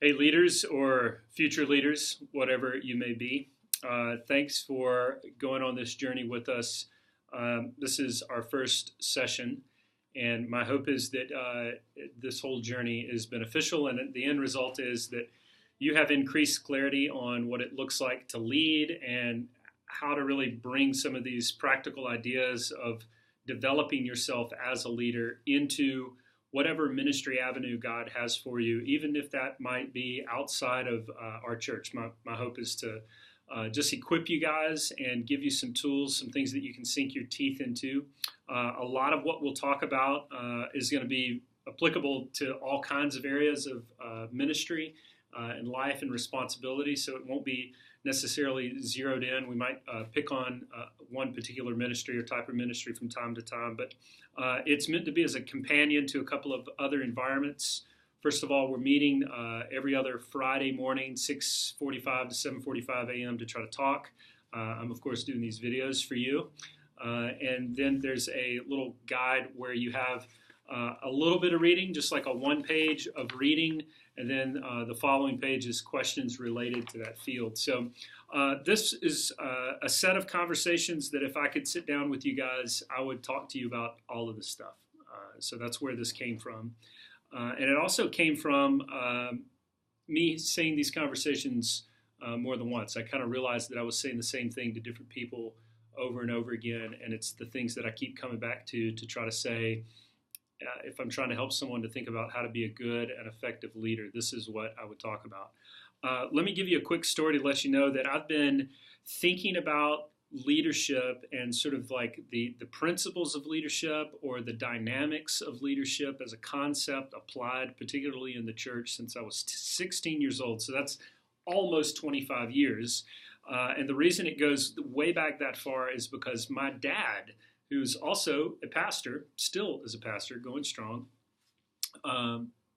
Hey, leaders or future leaders, whatever you may be, thanks for going on this journey with us. This is our first session, and my hope is that this whole journey is beneficial, and the end result is that you have increased clarity on what it looks like to lead and how to really bring some of these practical ideas of developing yourself as a leader into whatever ministry avenue God has for you, even if that might be outside of our church. My hope is to just equip you guys and give you some tools, some things that you can sink your teeth into. A lot of what we'll talk about is going to be applicable to all kinds of areas of ministry and life and responsibility, so it won't be necessarily zeroed in. We might pick on one particular ministry or type of ministry from time to time, but it's meant to be as a companion to a couple of other environments. First of all, we're meeting every other Friday morning, 6:45 to 7:45 a.m. to try to talk. I'm, of course, doing these videos for you. And then there's a little guide where you have a little bit of reading, just like a one page of reading, and then the following page is questions related to that field. So this is a set of conversations that if I could sit down with you guys, I would talk to you about all of this stuff. So that's where this came from. And it also came from me saying these conversations more than once. I kind of realized that I was saying the same thing to different people over and over again, and it's the things that I keep coming back to try to say, if I'm trying to help someone to think about how to be a good and effective leader, this is what I would talk about. Let me give you a quick story to let you know that I've been thinking about leadership and sort of like the principles of leadership or the dynamics of leadership as a concept applied particularly in the church since I was 16 years old. So that's almost 25 years. And the reason it goes way back that far is because my dad, who's also a pastor, still is a pastor, going strong.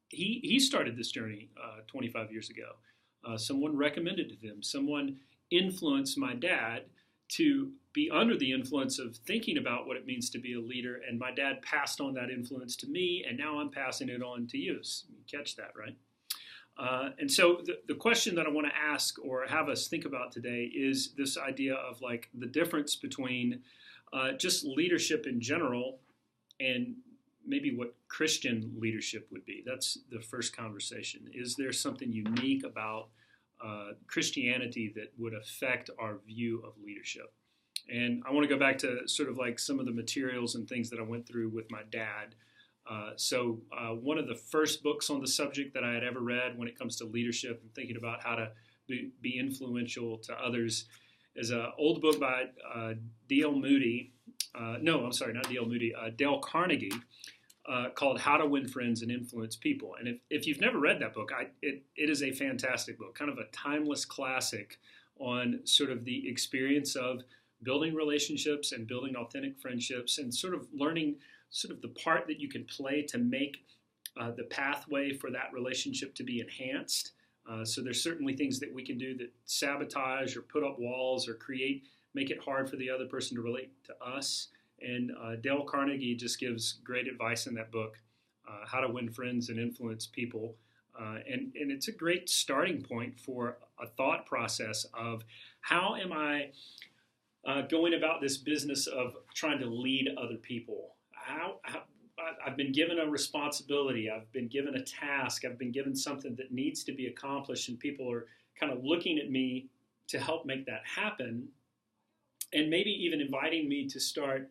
He started this journey 25 years ago. Someone recommended to him. Someone influenced my dad to be under the influence of thinking about what it means to be a leader. And my dad passed on that influence to me, and now I'm passing it on to you. So you catch that, right? And so the question that I want to ask or have us think about today is this idea of like the difference between just leadership in general and maybe what Christian leadership would be. That's the first conversation. Is there something unique about Christianity that would affect our view of leadership? And I want to go back to sort of like some of the materials and things that I went through with my dad. So one of the first books on the subject that I had ever read when it comes to leadership and thinking about how to be influential to others is an old book by D.L. Moody. No, I'm sorry, not D.L. Moody. Dale Carnegie, called How to Win Friends and Influence People. And if you've never read that book, it is a fantastic book, kind of a timeless classic on sort of the experience of building relationships and building authentic friendships and sort of learning sort of the part that you can play to make the pathway for that relationship to be enhanced. So there's certainly things that we can do that sabotage or put up walls or make it hard for the other person to relate to us. And Dale Carnegie just gives great advice in that book, How to Win Friends and Influence People. And it's a great starting point for a thought process of how am I going about this business of trying to lead other people? How I've been given a responsibility, I've been given a task, I've been given something that needs to be accomplished, and people are kind of looking at me to help make that happen, and maybe even inviting me to start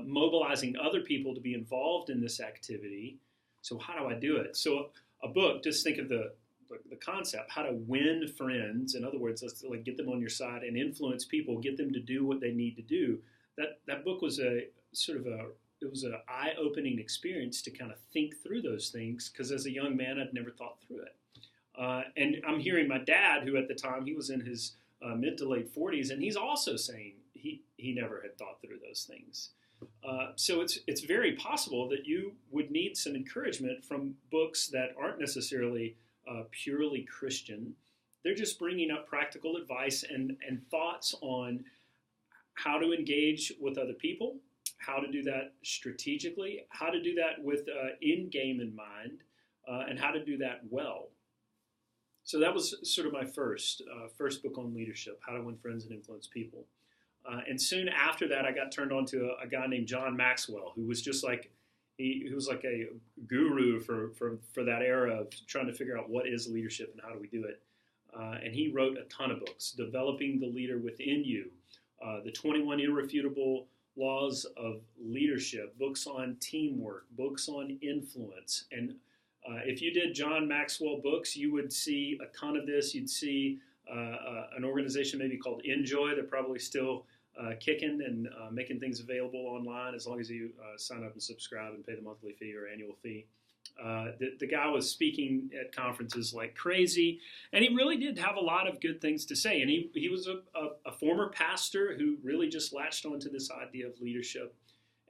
mobilizing other people to be involved in this activity. So how do I do it? So a book, just think of the concept, how to win friends. In other words, let's like get them on your side and influence people, get them to do what they need to do. That book was it was an eye-opening experience to kind of think through those things, because as a young man, I'd never thought through it. And I'm hearing my dad, who at the time, he was in his mid to late 40s, and he's also saying he never had thought through those things. So it's very possible that you would need some encouragement from books that aren't necessarily purely Christian. They're just bringing up practical advice and thoughts on how to engage with other people, how to do that strategically, how to do that with end game in mind, and how to do that well. So that was sort of my first book on leadership, How to Win Friends and Influence People. And soon after that, I got turned on to a guy named John Maxwell, who was just like he was like a guru for that era of trying to figure out what is leadership and how do we do it. And he wrote a ton of books, Developing the Leader Within You, The 21 Irrefutable Laws of Leadership, books on teamwork, books on influence. And if you did John Maxwell books, you would see a ton of this. You'd see an organization maybe called Enjoy. They're probably still kicking and making things available online as long as you sign up and subscribe and pay the monthly fee or annual fee. The guy was speaking at conferences like crazy, and he really did have a lot of good things to say. And he was a former pastor who really just latched onto this idea of leadership.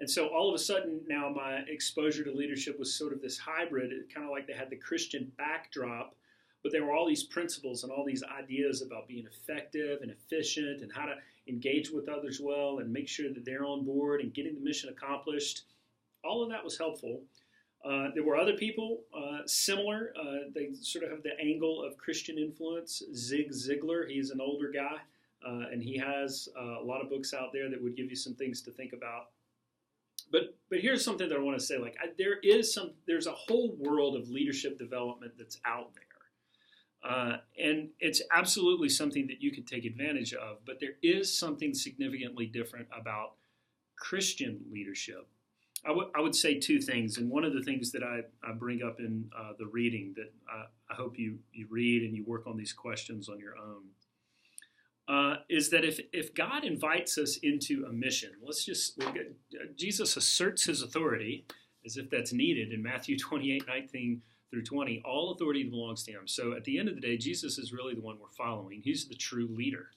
And so all of a sudden now my exposure to leadership was sort of this hybrid, kind of like they had the Christian backdrop, but there were all these principles and all these ideas about being effective and efficient and how to engage with others well and make sure that they're on board and getting the mission accomplished. All of that was helpful. There were other people similar. They sort of have the angle of Christian influence. Zig Ziglar, he's an older guy, and he has a lot of books out there that would give you some things to think about. But here's something that I want to say. Like there's a whole world of leadership development that's out there. And it's absolutely something that you can take advantage of. But there is something significantly different about Christian leadership. I would say two things, and one of the things that I bring up in the reading that I hope you read and you work on these questions on your own, is that if God invites us into a mission, Jesus asserts his authority as if that's needed in Matthew 28:19 through 20. All authority belongs to him. So at the end of the day, Jesus is really the one we're following. He's the true leader.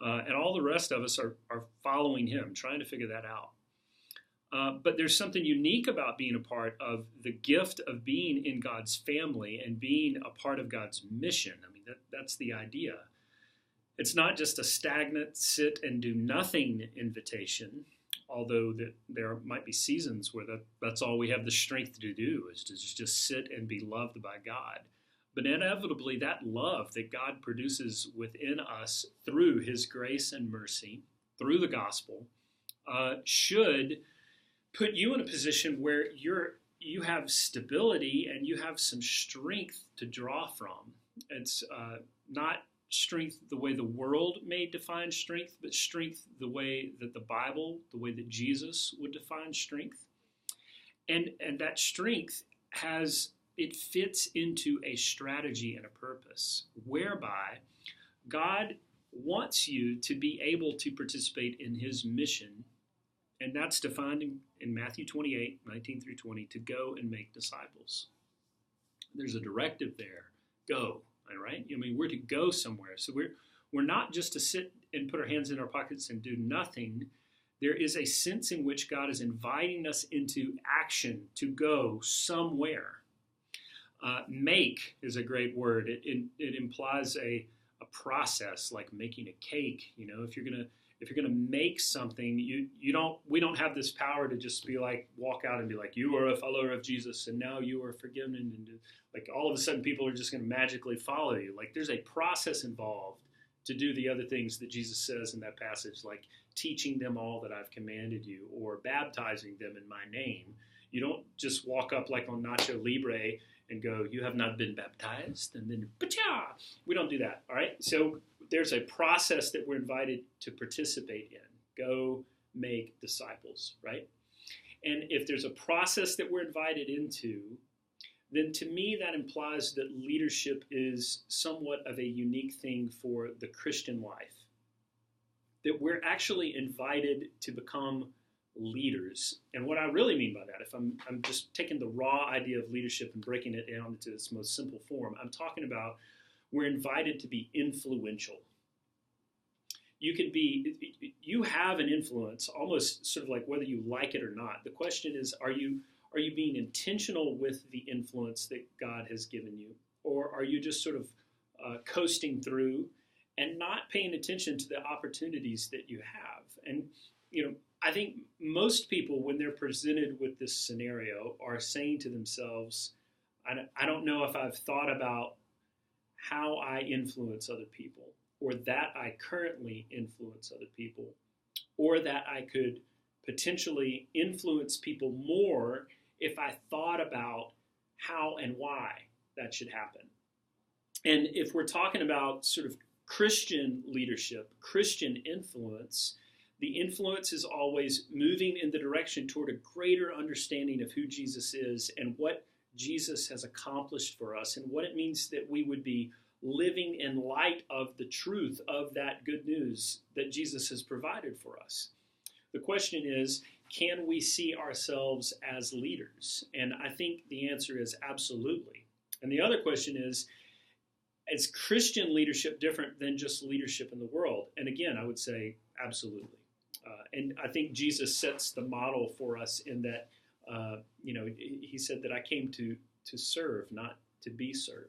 And all the rest of us are following him, trying to figure that out. But there's something unique about being a part of the gift of being in God's family and being a part of God's mission. I mean, that's the idea. It's not just a stagnant sit and do nothing invitation, although there might be seasons where that's all we have the strength to do is to just sit and be loved by God. But inevitably, that love that God produces within us through his grace and mercy, through the gospel, should put you in a position where you have stability and you have some strength to draw from. It's not strength the way the world may define strength, but strength the way that the Bible, the way that Jesus would define strength. And that strength it fits into a strategy and a purpose whereby God wants you to be able to participate in his mission. And that's defined in Matthew 28:19 through 20, to go and make disciples. There's a directive there. Go, all right? I mean, we're to go somewhere. So we're not just to sit and put our hands in our pockets and do nothing. There is a sense in which God is inviting us into action to go somewhere. Make is a great word. It implies a process, like making a cake. You know, if you're gonna make something, we don't have this power to just be like, walk out and be like, you are a follower of Jesus and now you are forgiven, and like all of a sudden people are just gonna magically follow you. Like there's a process involved to do the other things that Jesus says in that passage, like teaching them all that I've commanded you, or baptizing them in my name. You don't just walk up like on Nacho Libre and go, you have not been baptized, and then, pa-cha! We don't do that, all right? So there's a process that we're invited to participate in. Go make disciples, right? And if there's a process that we're invited into, then to me that implies that leadership is somewhat of a unique thing for the Christian life. That we're actually invited to become leaders. And what I really mean by that, if I'm just taking the raw idea of leadership and breaking it down into its most simple form, I'm talking about we're invited to be influential. You have an influence, almost sort of like whether you like it or not. The question is, are you being intentional with the influence that God has given you? Or are you just sort of coasting through and not paying attention to the opportunities that you have? And, you know, I think most people, when they're presented with this scenario, are saying to themselves, I don't know if I've thought about how I influence other people, or that I currently influence other people, or that I could potentially influence people more if I thought about how and why that should happen. And if we're talking about sort of Christian leadership, Christian influence, the influence is always moving in the direction toward a greater understanding of who Jesus is and what Jesus has accomplished for us and what it means that we would be living in light of the truth of that good news that Jesus has provided for us. The question is, can we see ourselves as leaders? And I think the answer is absolutely. And the other question is Christian leadership different than just leadership in the world? And again, I would say absolutely. And I think Jesus sets the model for us in that, he said that I came to serve, not to be served.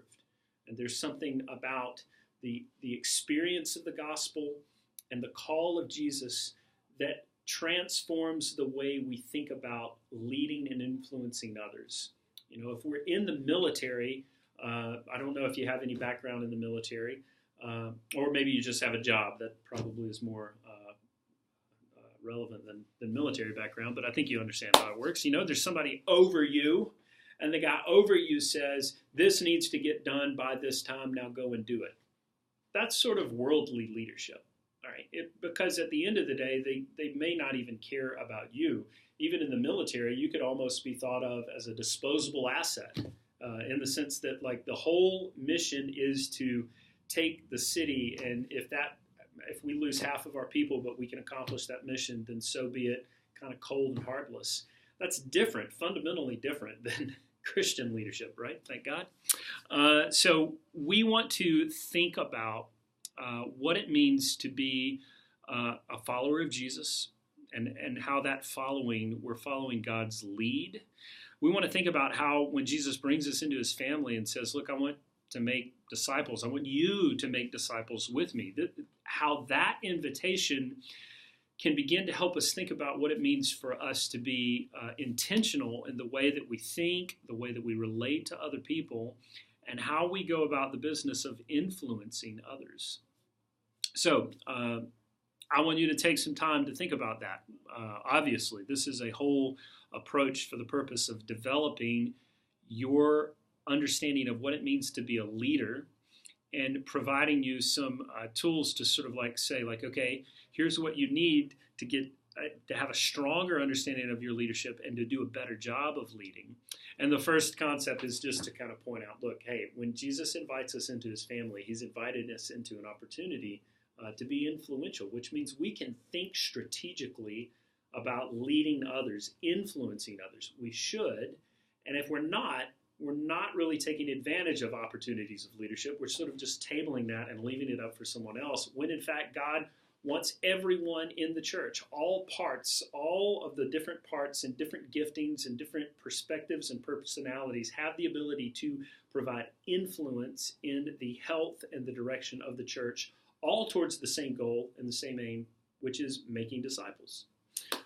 And there's something about the experience of the gospel and the call of Jesus that transforms the way we think about leading and influencing others. If we're in the military, I don't know if you have any background in the military, or maybe you just have a job that probably is more relevant than military background, but I think you understand how it works. There's somebody over you, and the guy over you says, this needs to get done by this time, now go and do it. That's sort of worldly leadership, all right? Because at the end of the day, they may not even care about you. Even in the military, you could almost be thought of as a disposable asset, in the sense that like the whole mission is to take the city, and if we lose half of our people, but we can accomplish that mission, then so be it, kind of cold and heartless. That's different, fundamentally different than Christian leadership, right? Thank God. So we want to think about what it means to be a follower of Jesus and how that we're following God's lead. We want to think about how when Jesus brings us into his family and says, look, I want to make disciples. I want you to make disciples with me. How that invitation can begin to help us think about what it means for us to be intentional in the way that we think, the way that we relate to other people, and how we go about the business of influencing others. So I want you to take some time to think about that. Obviously, this is a whole approach for the purpose of developing your understanding of what it means to be a leader and providing you some tools to sort of say, okay, here's what you need to get to have a stronger understanding of your leadership and to do a better job of leading. And the first concept is just to kind of point out, look, hey, when Jesus invites us into his family, he's invited us into an opportunity to be influential, which means we can think strategically about leading others, influencing others. We should, and if we're not really taking advantage of opportunities of leadership. We're sort of just tabling that and leaving it up for someone else, when in fact God wants everyone in the church, all of the different parts and different giftings and different perspectives and personalities have the ability to provide influence in the health and the direction of the church, all towards the same goal and the same aim, which is making disciples.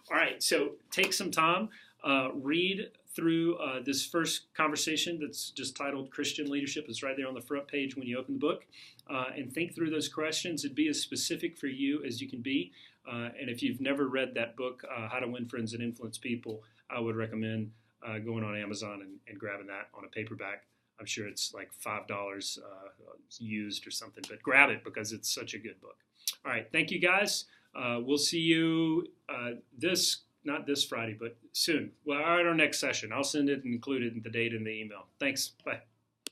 All right, so take some time, read through this first conversation that's just titled Christian Leadership. It's right there on the front page when you open the book. And think through those questions and be as specific for you as you can be. And if you've never read that book, How to Win Friends and Influence People, I would recommend going on Amazon and grabbing that on a paperback. I'm sure it's like $5 used or something, but grab it because it's such a good book. All right, thank you guys. We'll see you not this Friday, but soon. Well, at our next session. I'll send it and include it in the date in the email. Thanks. Bye.